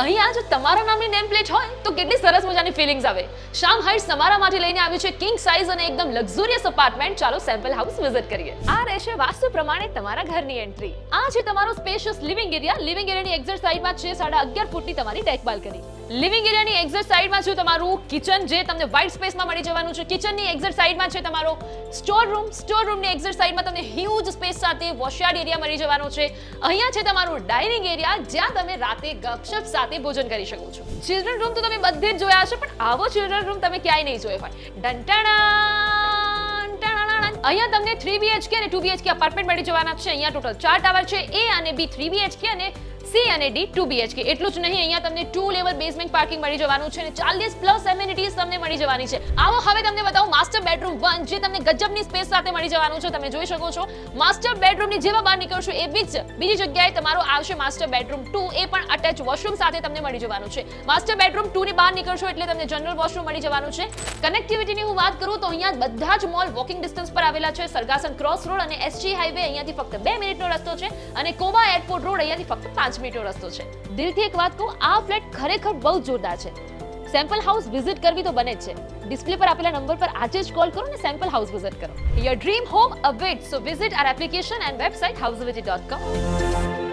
અહીંયા જો તમારા નામની નેમ પ્લેટ હોય તો કેટલી સરસ મજાની ફિલિંગ્સ આવે. શામ હાઇટ્સ તમારા માટે લઈને આવ્યું છે કિંગ સાઇઝ અને એકદમ લક્ઝુરિયસ અપાર્ટમેન્ટ. ચાલો સેમ્પલ હાઉસ વિઝિટ કરીએ. આ રહેશે વાસ્તુ પ્રમાણે તમારા ઘરની એન્ટ્રી. આ છે તમારો સ્પેશિયસ લિવિંગ એરિયા. લિવિંગ એરિયાની એક્ઝેક્ટ સાઈડમાં છે 11.5 ફૂટની તમારી ડેક બાલ્કની. લિવિંગ એરિયાની એક્ઝેક્ટ સાઈડમાં છે તમારું કિચન, જે તમને વ્હાઇટ સ્પેસમાં મળી જવાનું છે. કિચનની એક્ઝેક્ટ સાઈડમાં છે તમારો સ્ટોર રૂમ. સ્ટોર રૂમની એક્ઝેક્ટ સાઈડમાં તમને હ્યુજ સ્પેસ સાથે વોશયાર્ડ એરિયા મળી જવાનો છે. અહીંયા છે તમારું ડાઇનિંગ એરિયા, જ્યાં તમે રાતે ગપશપ સાથે ભોજન કરી શકો છો. ચિલ્ડ્રન રૂમ તો તમે બધે જ જોયા હશે, પણ આવો ચિલ્ડ્રન રૂમ તમે ક્યાંય નહીં જોયો હોય. અહીંયા તમને 3 BHK અને 2 BHK અપાર્ટમેન્ટ મળી જવાના છે. અહીંયા ટોટલ 4 ટાવર છે, A અને B 3 BHK અને C અને D 2 BHK. એટલું જ નહીં, અહીંયા તમને 2 લેવલ બેઝમેન્ટ પાર્કિંગ મળી જવાનું છે અને 40+ એમિનિટીઝ તમને મળી જવાની છે. આવો હવે તમને બતાવું માસ્ટર બેડરૂમ 1, જે તમને ગજબની સ્પેસ સાથે મળી જવાનું છે. તમે જોઈ શકો છો માસ્ટર બેડરૂમની જેવા બહાર નીકળશો એ બીજી જગ્યાએ તમારો આવશે માસ્ટર બેડરૂમ 2. એ પણ અટેચ વોશરૂમ સાથે તમને મળી જવાનું છે. માસ્ટર બેડરૂમ 2 ની બહાર નીકળશો એટલે તમને જનરલ વોશરૂમ મળી જવાનું છે. કનેક્ટિવિટીની હું વાત કરું તો અહીંયા બધા જ મોલ વોકિંગ ડિસ્ટન્સ પર આવેલા છે. સરગાસન ક્રોસ રોડ અને SG હાઈવે અહીંયાથી ફક્ત 2 મિનિટનો રસ્તો છે અને કોબા એરપોર્ટ રોડ અહીંયાથી ફક્ત 5 મિનિટનો રસ્તો છે. દિલથી એક વાત કહું, આ ફ્લેટ ખરેખર બહુ જોરદાર છે. સેમ્પલ હાઉસ વિઝિટ કરવી તો બને જ છે. ડિસ્પ્લે પર આપેલા નંબર પર આજે જ કોલ કરો અને સેમ્પલ હાઉસ વિઝિટ કરો. Your dream home awaits, so visit our application and website housevity.com.